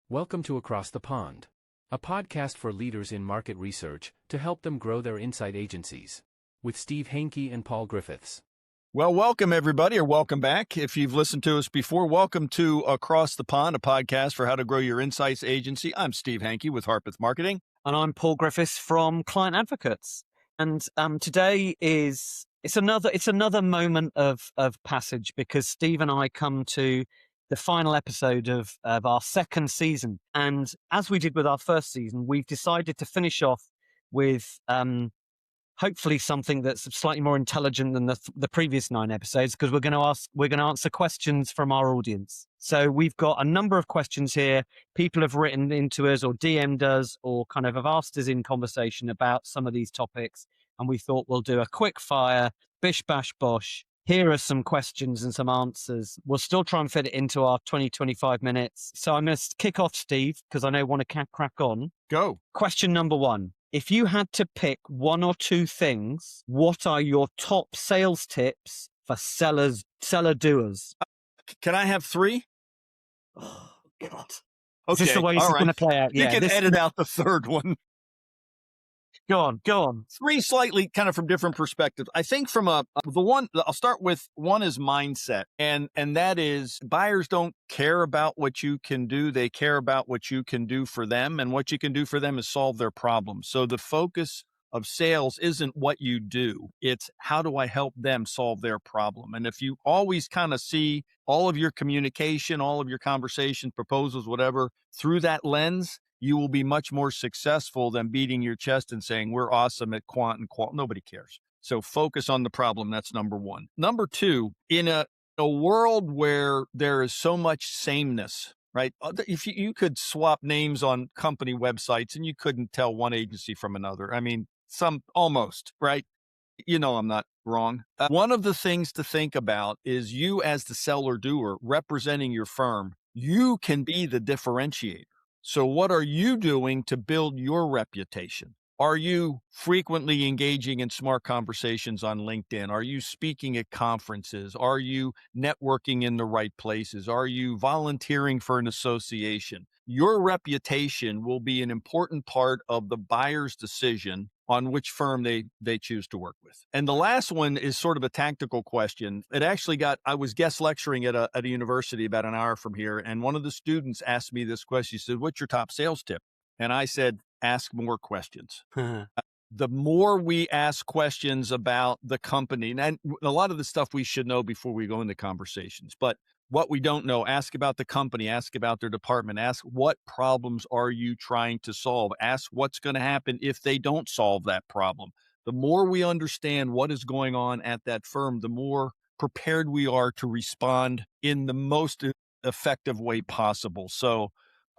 Welcome to Across the Pond, a podcast for leaders in market research to help them grow their insight agencies, with Steve Hankey and Paul Griffiths. Well, welcome everybody, or welcome back. If you've listened to us before, welcome to Across the Pond, a podcast for how to grow your insights agency. I'm Steve Hankey with Harpeth Marketing. And I'm Paul Griffiths from Client Advocates. And today it's another moment of passage, because Steve and I come to the final episode of our second season. And as we did with our first season, we've decided to finish off with hopefully something that's slightly more intelligent than the previous 9 episodes, because we're going to answer questions from our audience. So we've got a number of questions here. People have written into us or DM'd us or kind of have asked us in conversation about some of these topics. And we thought we'll do a quick fire, bish, bash, bosh. Here are some questions and some answers. We'll still try and fit it into our 20-25 minutes. So I'm going to kick off, Steve, because I know I want to crack on. Go. Question number 1. If you had to pick 1 or 2 things, what are your top sales tips for seller doers? Can I have 3? Oh, God. Okay. Is this the way it's going to play out? You can edit out the third one. Go on. 3 slightly kind of from different perspectives. I think from the one, I'll start with one is mindset. And that is, buyers don't care about what you can do. They care about what you can do for them. And what you can do for them is solve their problems. So the focus of sales isn't what you do. It's how do I help them solve their problem? And if you always kind of see all of your communication, all of your conversations, proposals, whatever, through that lens, you will be much more successful than beating your chest and saying, we're awesome at quant and qual. Nobody cares. So focus on the problem. That's number 1. Number 2, in a world where there is so much sameness, right? If you could swap names on company websites and you couldn't tell one agency from another. I mean, some almost, right? You know, I'm not wrong. One of the things to think about is you as the seller doer representing your firm, you can be the differentiator. So what are you doing to build your reputation? Are you frequently engaging in smart conversations on LinkedIn? Are you speaking at conferences? Are you networking in the right places? Are you volunteering for an association? Your reputation will be an important part of the buyer's decision on which firm they choose to work with. And the last one is sort of a tactical question. I was guest lecturing at a university about an hour from here, and one of the students asked me this question. He said, what's your top sales tip? And I said, ask more questions. The more we ask questions about the company, and a lot of the stuff we should know before we go into conversations, but what we don't know, ask about the company, ask about their department, ask what problems are you trying to solve, ask what's going to happen if they don't solve that problem. The more we understand what is going on at that firm, the more prepared we are to respond in the most effective way possible. So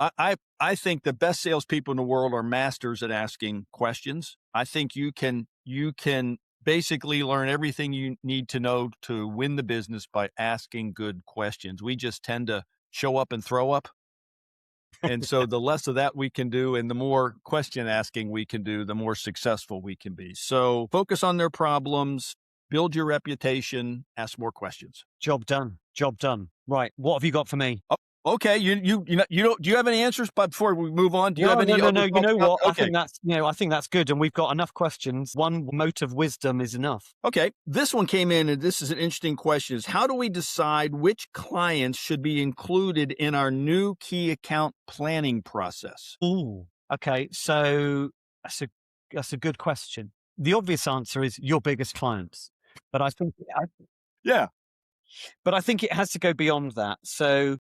I think the best salespeople in the world are masters at asking questions. I think you can basically learn everything you need to know to win the business by asking good questions. We just tend to show up and throw up. And so the less of that we can do and the more question asking we can do, the more successful we can be. So focus on their problems, build your reputation, ask more questions. Job done. Right. What have you got for me? Okay, you don't. Do you have any answers? But before we move on, do you have any? No. You know what? Okay. I think that's good, and we've got enough questions. One mote of wisdom is enough. Okay, this one came in, and this is an interesting question: is how do we decide which clients should be included in our new key account planning process? Ooh. Okay, so that's a good question. The obvious answer is your biggest clients, but I think But I think it has to go beyond that. So.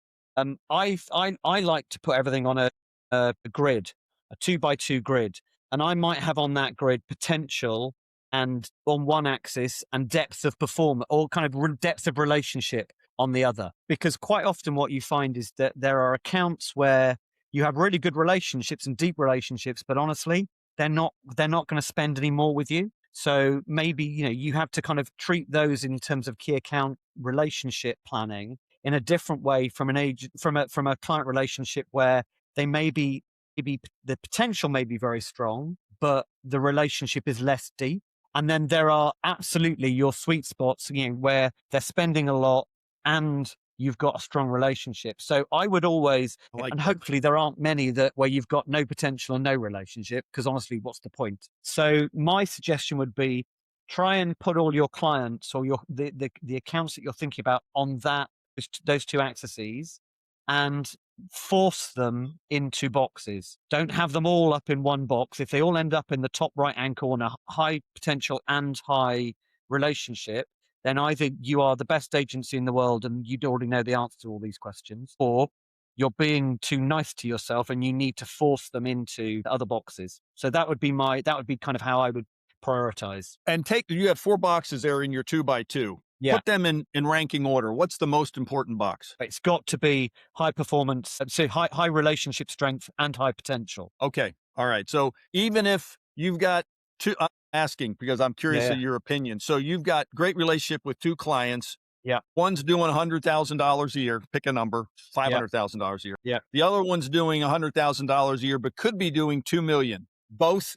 I like to put everything on a grid, a 2x2 grid, and I might have on that grid potential and on one axis and depth of performance or kind of depth of relationship on the other. Because quite often what you find is that there are accounts where you have really good relationships and deep relationships, but honestly, they're not going to spend any more with you. So maybe, you have to kind of treat those in terms of key account relationship planning in a different way from a client relationship where they maybe the potential may be very strong, but the relationship is less deep. And then there are absolutely your sweet spots, where they're spending a lot and you've got a strong relationship. So I would always, like and that. hopefully there aren't many that where you've got no potential and no relationship, because honestly, what's the point? So my suggestion would be try and put all your clients or the accounts that you're thinking about on those two axes, and force them into boxes. Don't have them all up in one box. If they all end up in the top right hand corner, high potential and high relationship, then either you are the best agency in the world and you already know the answer to all these questions, or you're being too nice to yourself and you need to force them into other boxes. So that would be kind of how I would prioritize. And you have 4 boxes there in your 2x2. Yeah. Put them in ranking order. What's the most important box? It's got to be high performance, so high relationship strength and high potential. Okay. All right. So even if you've got two, I'm asking because I'm curious of your opinion. So you've got great relationship with 2 clients. Yeah. One's doing $100,000 a year. Pick a number, $500,000 a year. Yeah. The other one's doing $100,000 a year, but could be doing $2 million. Both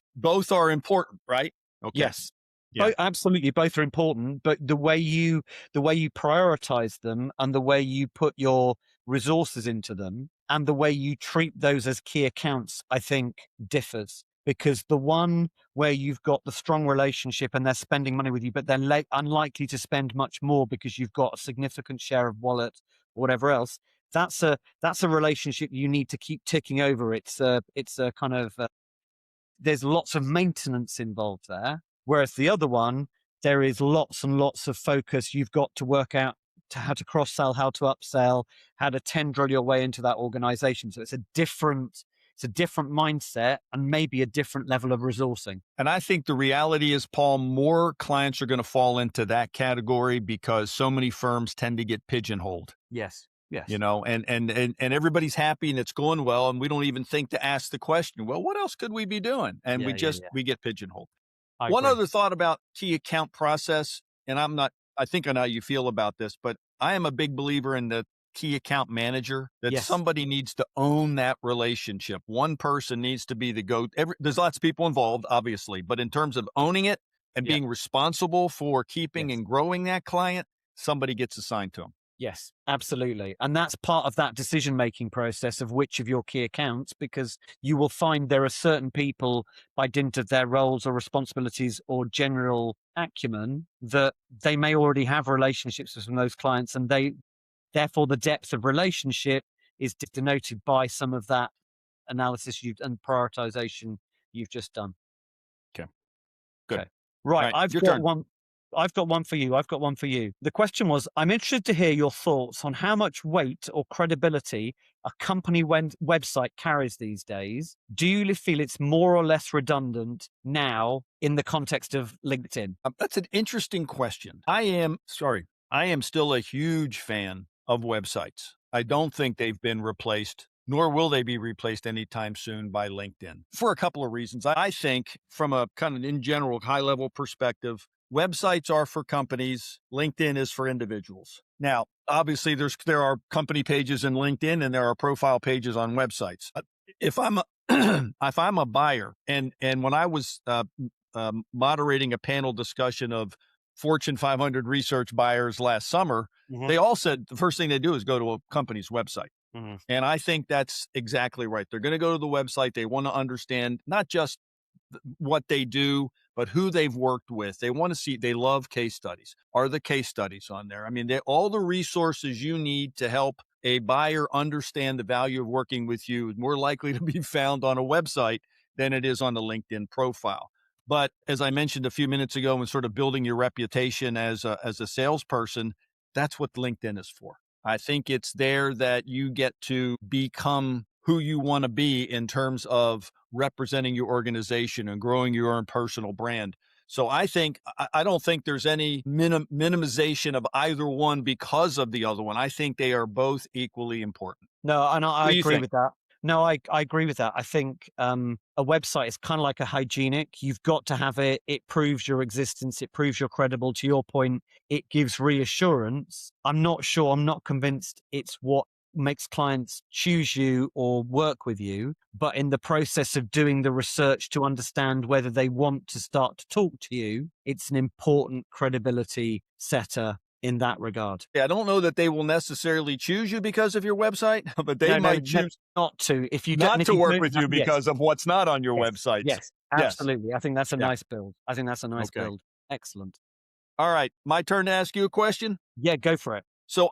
are important, right? Okay. Yes. Yeah. Absolutely, both are important, but the way you prioritize them and the way you put your resources into them and the way you treat those as key accounts, I think differs. Because the one where you've got the strong relationship and they're spending money with you, but they're unlikely to spend much more because you've got a significant share of wallet or whatever else, that's a relationship you need to keep ticking over. It's a kind of there's lots of maintenance involved there. Whereas the other one, there is lots and lots of focus. You've got to work out how to cross-sell, how to upsell, how to tendril your way into that organization. So it's a different mindset and maybe a different level of resourcing. And I think the reality is, Paul, more clients are going to fall into that category because so many firms tend to get pigeonholed. Yes. Yes. You know, and everybody's happy and it's going well. And we don't even think to ask the question, well, what else could we be doing? And we get pigeonholed. One other thought about key account process, and I think I know how you feel about this, but I am a big believer in the key account manager, that somebody needs to own that relationship. One person needs to be the there's lots of people involved, obviously, but in terms of owning it and being responsible for keeping and growing that client, somebody gets assigned to them. Yes, absolutely. And that's part of that decision-making process of which of your key accounts, because you will find there are certain people by dint of their roles or responsibilities or general acumen that they may already have relationships with those clients, and therefore the depth of relationship is denoted by some of that analysis and prioritization you've just done. Okay, good. Okay. Right, I've got one for you. The question was, I'm interested to hear your thoughts on how much weight or credibility a company website carries these days. Do you feel it's more or less redundant now in the context of LinkedIn? That's an interesting question. I am still a huge fan of websites. I don't think they've been replaced, nor will they be replaced anytime soon by LinkedIn, for a couple of reasons. I think from a kind of in general high-level perspective, websites are for companies. LinkedIn is for individuals. Now, obviously, there are company pages in LinkedIn and there are profile pages on websites. If I'm a buyer, and when I was moderating a panel discussion of Fortune 500 research buyers last summer, they all said the first thing they do is go to a company's website. And I think that's exactly right. They're going to go to the website. They want to understand not just what they do, but who they've worked with. They want to see, they love case studies. Are the case studies on there? I mean, all the resources you need to help a buyer understand the value of working with you is more likely to be found on a website than it is on the LinkedIn profile. But as I mentioned a few minutes ago, when sort of building your reputation as a salesperson, that's what LinkedIn is for. I think it's there that you get to become who you want to be in terms of representing your organization and growing your own personal brand. So I don't think there's any minimization of either one because of the other one. I think they are both equally important. No, and I agree with that. No, I agree with that. I think a website is kind of like a hygienic. You've got to have it. It proves your existence. It proves you're credible. To your point, it gives reassurance. I'm not convinced it's what makes clients choose you or work with you. But in the process of doing the research to understand whether they want to start to talk to you, it's an important credibility setter in that regard. Yeah, I don't know that they will necessarily choose you because of your website, but they might choose not to. If you not to work with you yes, because of what's not on your websites. yes, Yes. absolutely. I think that's a Yeah. nice build. I think that's a nice Okay. build. Excellent. All right, my turn to ask you a question. Yeah, go for it. So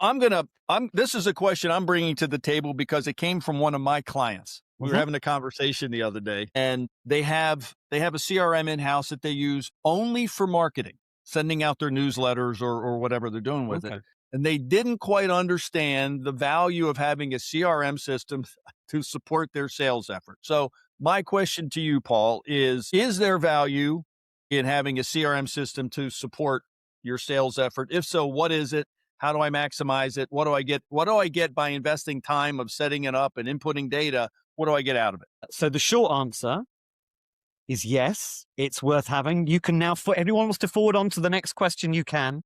this is a question I'm bringing to the table because it came from one of my clients. We were having a conversation the other day, and they have a CRM in-house that they use only for marketing, sending out their newsletters or whatever they're doing with it. And they didn't quite understand the value of having a CRM system to support their sales effort. So my question to you, Paul, is there value in having a CRM system to support your sales effort? If so, what is it? How do I maximize it? What do I get by investing time of setting it up and inputting data? What do I get out of it? So the short answer is yes, it's worth having. You can now, if anyone wants to forward on to the next question, you can.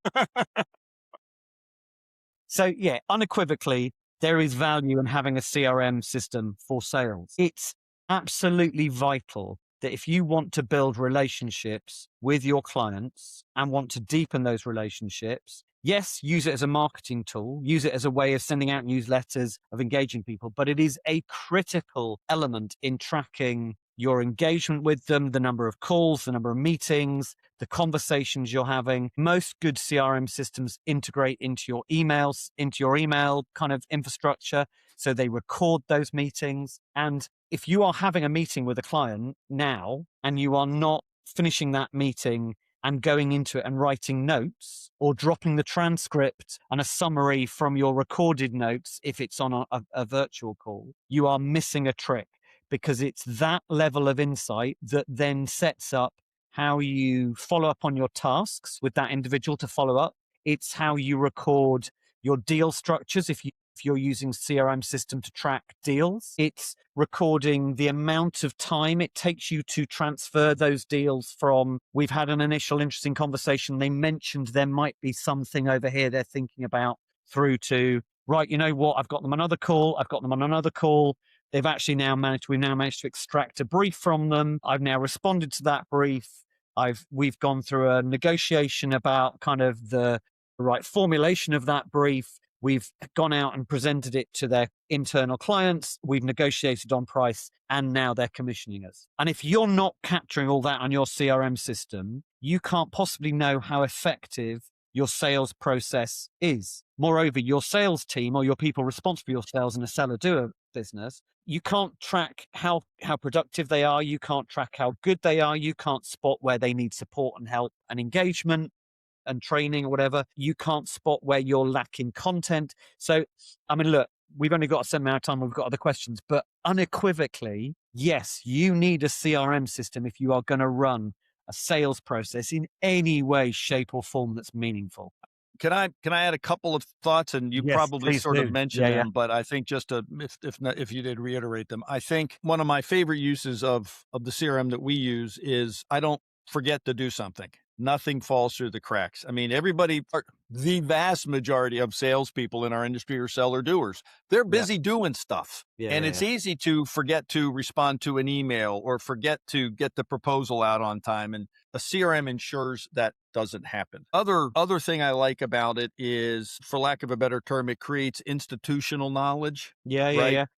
So yeah, unequivocally, there is value in having a CRM system for sales. It's absolutely vital that if you want to build relationships with your clients and want to deepen those relationships, yes, use it as a marketing tool, use it as a way of sending out newsletters, of engaging people, but it is a critical element in tracking your engagement with them, the number of calls, the number of meetings, the conversations you're having. Most good CRM systems integrate into your emails, into your email kind of infrastructure. So they record those meetings. And if you are having a meeting with a client now and you are not finishing that meeting and going into it and writing notes or dropping the transcript and a summary from your recorded notes, if it's on a virtual call, you are missing a trick, because it's that level of insight that then sets up how you follow up on your tasks with that individual to follow up. It's how you record your deal structures if you're using CRM system to track deals. It's recording the amount of time it takes you to transfer those deals from, we've had an initial interesting conversation, they mentioned there might be something over here they're thinking about, through to, right, you know what, I've got them on another call. We've now managed to extract a brief from them. I've now responded to that brief. We've gone through a negotiation about kind of the right formulation of that brief. We've gone out and presented it to their internal clients. We've negotiated on price, and now they're commissioning us. And if you're not capturing all that on your CRM system, you can't possibly know how effective your sales process is. Moreover, your sales team or your people responsible for your sales in a seller-doer business, you can't track how productive they are. You can't track how good they are. You can't spot where they need support and help and engagement and training or whatever. You can't spot where you're lacking content. So, I mean, look, we've only got a certain amount of time. We've got other questions, but unequivocally, yes, you need a CRM system if you are going to run a sales process in any way, shape, or form that's meaningful. Can I add a couple of thoughts? And you probably sort of mentioned them, but I think just if you did reiterate them, I think one of my favorite uses of the CRM that we use is I don't forget to do something. Nothing falls through the cracks. I mean, the vast majority of salespeople in our industry are seller doers. They're busy doing stuff. And it's easy to forget to respond to an email or forget to get the proposal out on time. And a CRM ensures that doesn't happen. Other thing I like about it is, for lack of a better term, it creates institutional knowledge.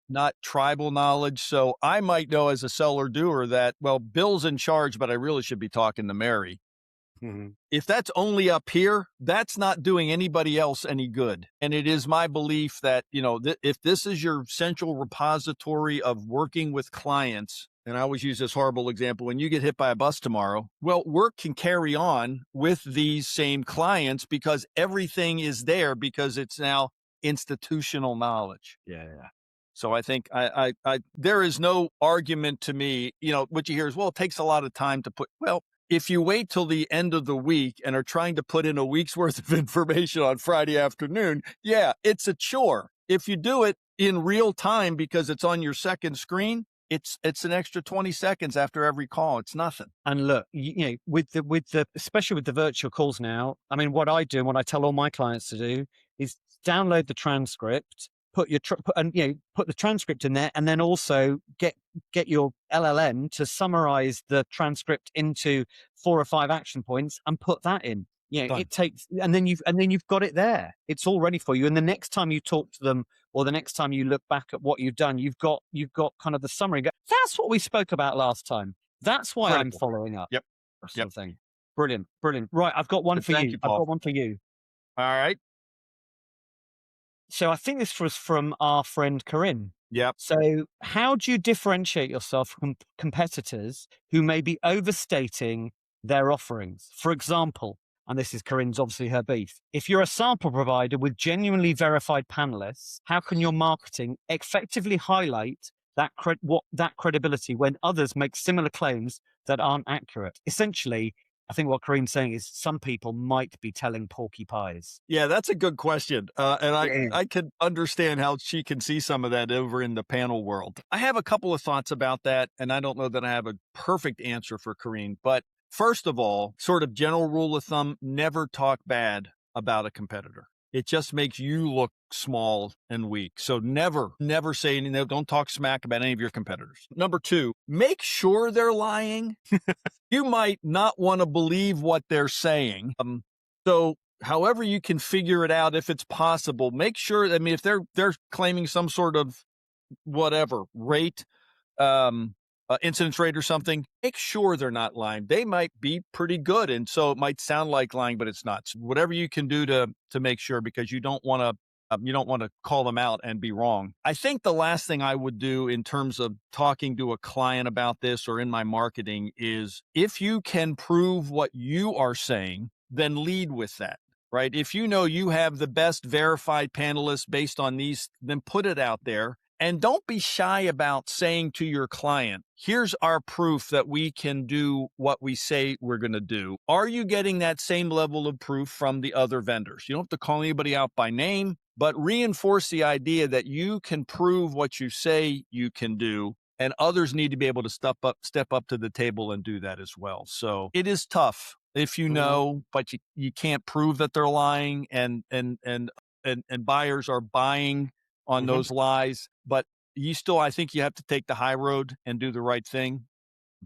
Not tribal knowledge. So I might know as a seller doer that, well, Bill's in charge, but I really should be talking to Mary. If that's only up here, that's not doing anybody else any good. And it is my belief that, if this is your central repository of working with clients, and I always use this horrible example, when you get hit by a bus tomorrow, well, work can carry on with these same clients because everything is there, because it's now institutional knowledge. So I think there is no argument to me, what you hear is, well, it takes a lot of time to put, well, if you wait till the end of the week and are trying to put in a week's worth of information on Friday afternoon, it's a chore. If you do it in real time because it's on your second screen, it's an extra 20 seconds after every call. It's nothing. And look, with the especially with the virtual calls now, I mean, what I do and what I tell all my clients to do is download the transcript, put the transcript in there, and then also get your LLM to summarize the transcript into 4 or 5 action points and put that in. Yeah, Done. it takes, and then you've got it there. It's all ready for you. And the next time you talk to them, or the next time you look back at what you've done, you've got kind of the summary. That's what we spoke about last time. That's why I'm Critical. following up. Yep. Sort Yep. of thing. Brilliant. Right, I've got one for Thank you. you, I've Paul. got one for you. All right. So I think this was from our friend Corinne. Yep. So how do you differentiate yourself from competitors who may be overstating their offerings? For example, and this is Corinne's obviously her beef, if you're a sample provider with genuinely verified panelists, how can your marketing effectively highlight that credibility when others make similar claims that aren't accurate? Essentially, I think what Corinne's saying is some people might be telling porky pies. Yeah, that's a good question. And Yeah. I could understand how she can see some of that over in the panel world. I have a couple of thoughts about that, and I don't know that I have a perfect answer for Corinne. But first of all, sort of general rule of thumb, never talk bad about a competitor. It just makes you look small and weak. So never say anything. Don't talk smack about any of your competitors. Number two, make sure they're lying. You might not want to believe what they're saying. So however you can figure it out, if it's possible, make sure, I mean, if they're claiming some sort of whatever rate, incidence rate or something, make sure they're not lying. They might be pretty good. And so it might sound like lying, but it's not. So whatever you can do to make sure, because you don't want to call them out and be wrong. I think the last thing I would do in terms of talking to a client about this or in my marketing is, if you can prove what you are saying, then lead with that, right? If you know you have the best verified panelists based on these, then put it out there. And don't be shy about saying to your client, here's our proof that we can do what we say we're going to do. Are you getting that same level of proof from the other vendors? You don't have to call anybody out by name, but reinforce the idea that you can prove what you say you can do, and others need to be able to step up to the table and do that as well. So it is tough if you know, but you can't prove that they're lying, and buyers are buying on those lies. But I think you have to take the high road and do the right thing.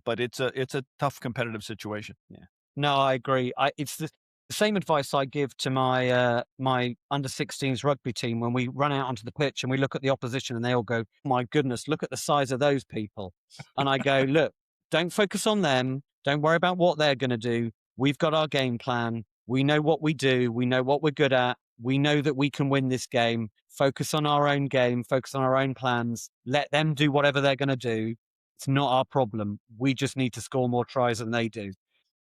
But it's a tough competitive situation. Yeah. No, I agree. It's the same advice I give to my my under-16s rugby team when we run out onto the pitch and we look at the opposition and they all go, "My goodness, look at the size of those people." And I go, "Look, don't focus on them. Don't worry about what they're going to do. We've got our game plan. We know what we do. We know what we're good at. We know that we can win this game. Focus on our own game. Focus on our own plans. Let them do whatever they're going to do. It's not our problem. We just need to score more tries than they do."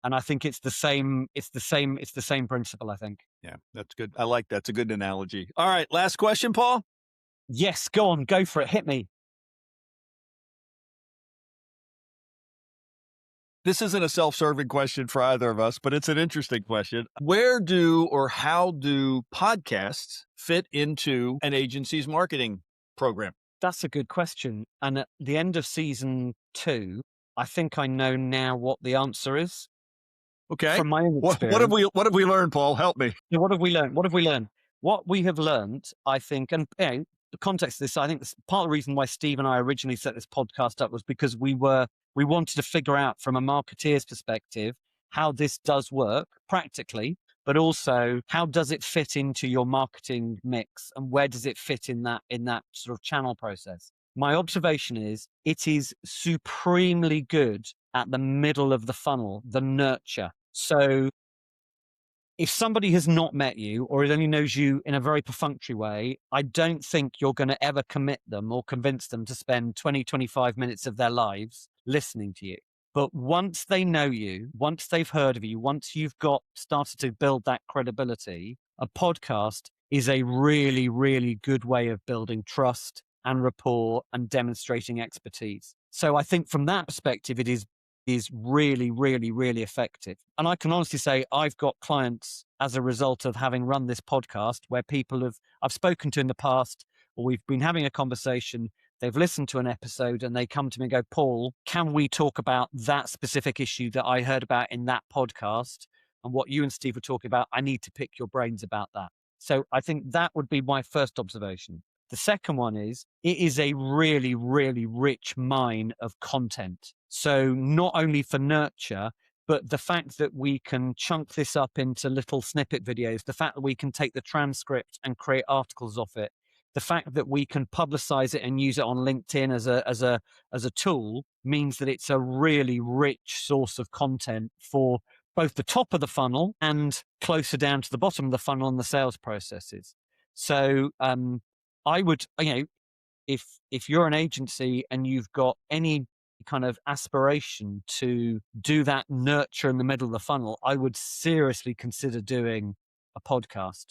And I think it's the same principle, I think. Yeah, that's good. I like that. It's a good analogy. All right. Last question, Paul. Yes, go on, go for it. Hit me. This isn't a self-serving question for either of us, but it's an interesting question. Where do or how do podcasts fit into an agency's marketing program? That's a good question. And at the end of season 2, I think I know now what the answer is. Okay. From my own experience. What have we learned, Paul? Help me. So what have we learned? What we have learned, I think, and the context of this, I think this, part of the reason why Steve and I originally set this podcast up was because we wanted to figure out from a marketeer's perspective how this does work practically, but also how does it fit into your marketing mix and where does it fit in that sort of channel process. My observation is it is supremely good at the middle of the funnel, the nurture. So if somebody has not met you or it only knows you in a very perfunctory way, I don't think you're going to ever commit them or convince them to spend 20, 25 minutes of their lives listening to you. But once they know you, once they've heard of you, once you've started to build that credibility, a podcast is a really, really good way of building trust and rapport and demonstrating expertise. So I think from that perspective, it is really, really, really effective. And I can honestly say I've got clients as a result of having run this podcast where I've spoken to in the past, or we've been having a conversation, they've listened to an episode and they come to me and go, "Paul, can we talk about that specific issue that I heard about in that podcast and what you and Steve were talking about? I need to pick your brains about that." So I think that would be my first observation. The second one is it is a really, really rich mine of content. So not only for nurture, But the fact that we can chunk this up into little snippet videos, the fact that we can take the transcript and create articles off it, the fact that we can publicize it and use it on LinkedIn as a tool means that it's a really rich source of content for both the top of the funnel and closer down to the bottom of the funnel and the sales processes. So I would, if you're an agency and you've got any kind of aspiration to do that nurture in the middle of the funnel, I would seriously consider doing a podcast.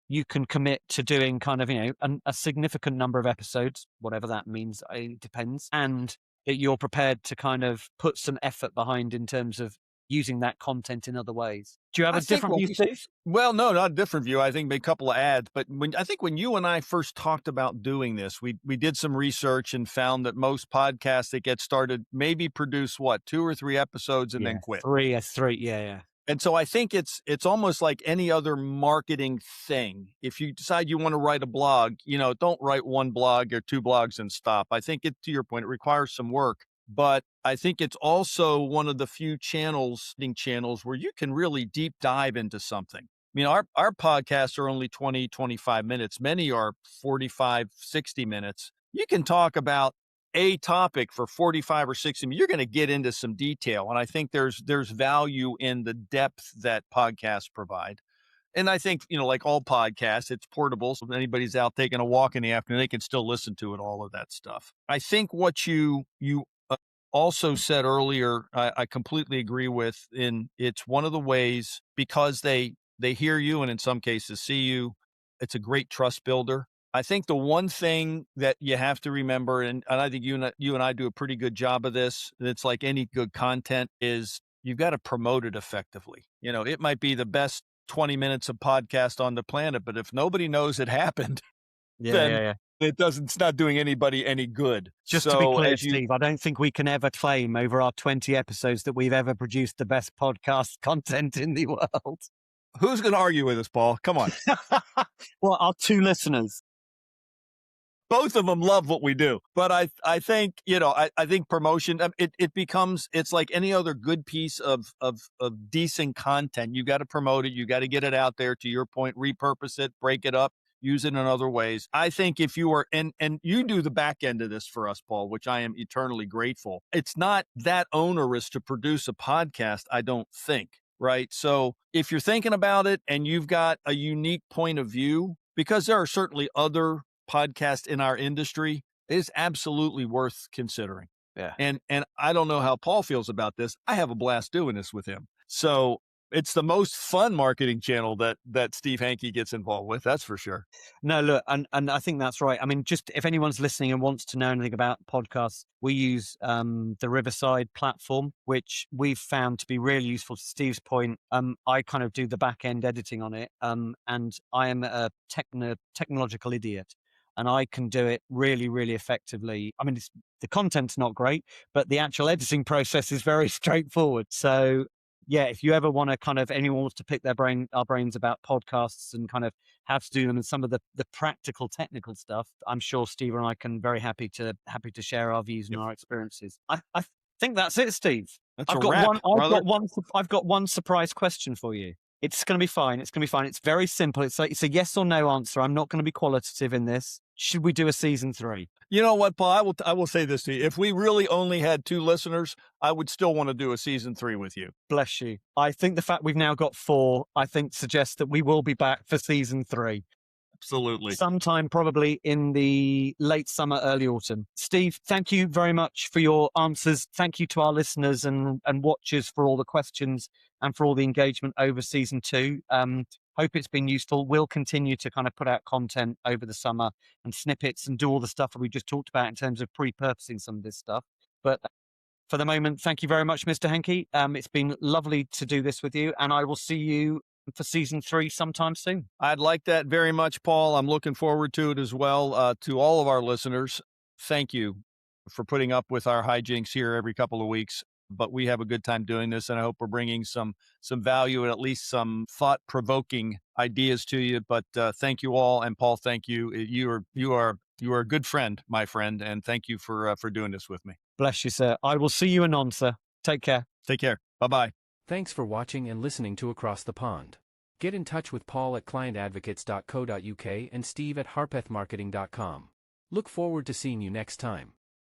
You can commit to doing kind of, a significant number of episodes, whatever that means, it depends. And that you're prepared to kind of put some effort behind in terms of using that content in other ways. Do you have a different view, Steve? Well, no, not a different view. I think maybe a couple of ads, but I think when you and I first talked about doing this, we did some research and found that most podcasts that get started maybe produce 2 or 3 episodes and then quit. Three, yeah. And so I think it's almost like any other marketing thing. If you decide you want to write a blog, don't write 1 blog or 2 blogs and stop. I think to your point, it requires some work. But I think it's also one of the few channels where you can really deep dive into something. I mean, our podcasts are only 20, 25 minutes. Many are 45, 60 minutes. You can talk about a topic for 45 or 60 minutes. You're going to get into some detail. And I think there's value in the depth that podcasts provide. And I think, like all podcasts, it's portable. So if anybody's out taking a walk in the afternoon, they can still listen to it, all of that stuff. I think what you also said earlier, I completely agree with, it's one of the ways, because they hear you and in some cases see you, it's a great trust builder. I think the one thing that you have to remember, and I think you and I do a pretty good job of this, and it's like any good content, is you've got to promote it effectively. It might be the best 20 minutes of podcast on the planet, but if nobody knows it happened, then it's not doing anybody any good. Just to be clear, Steve, I don't think we can ever claim over our 20 episodes that we've ever produced the best podcast content in the world. Who's going to argue with us, Paul? Come on. Well, our 2 listeners. Both of them love what we do. But I think, I think promotion, it's like any other good piece of decent content. You got to promote it. You got to get it out there, to your point, repurpose it, break it up, use it in other ways. I think if you are, and you do the back end of this for us, Paul, which I am eternally grateful. It's not that onerous to produce a podcast, I don't think, right? So if you're thinking about it and you've got a unique point of view, because there are certainly other podcasts in our industry, it is absolutely worth considering. Yeah. And I don't know how Paul feels about this. I have a blast doing this with him. So it's the most fun marketing channel that Steve Hankey gets involved with. That's for sure. No, look, and I think that's right. I mean, just if anyone's listening and wants to know anything about podcasts, we use the Riverside platform, which we've found to be really useful. To Steve's point, I kind of do the back end editing on it, and I am a technological idiot. And I can do it really, really effectively. I mean, the content's not great, but the actual editing process is very straightforward. So yeah, if you ever want to kind of, anyone wants to pick our brains about podcasts and kind of how to do them and some of the practical technical stuff, I'm sure Steve and I can very happy to share our views and our experiences. I think that's it, Steve. I've got one surprise question for you. It's going to be fine. It's going to be fine. It's very simple. It's a yes or no answer. I'm not going to be qualitative in this. Should we do a season 3? You know what, Paul? I will say this to you. If we really only had 2 listeners, I would still want to do a season 3 with you. Bless you. I think the fact we've now got 4, I think suggests that we will be back for season 3. Absolutely. Sometime probably in the late summer, early autumn. Steve, thank you very much for your answers. Thank you to our listeners and watchers for all the questions and for all the engagement over season 2. Hope it's been useful. We'll continue to kind of put out content over the summer and snippets and do all the stuff that we just talked about in terms of pre-purposing some of this stuff. But for the moment, thank you very much, Mr. Hankey. It's been lovely to do this with you, and I will see you for season 3 sometime soon. I'd like that very much, Paul. I'm looking forward to it as well. To all of our listeners, thank you for putting up with our hijinks here every couple of weeks. But we have a good time doing this, and I hope we're bringing some value and at least some thought-provoking ideas to you. But thank you all, and Paul, thank you. You are a good friend, my friend, and thank you for doing this with me. Bless you, sir. I will see you anon, sir. Take care. Take care. Bye-bye. Thanks for watching and listening to Across the Pond. Get in touch with Paul at clientadvocates.co.uk and Steve at harpethmarketing.com. Look forward to seeing you next time.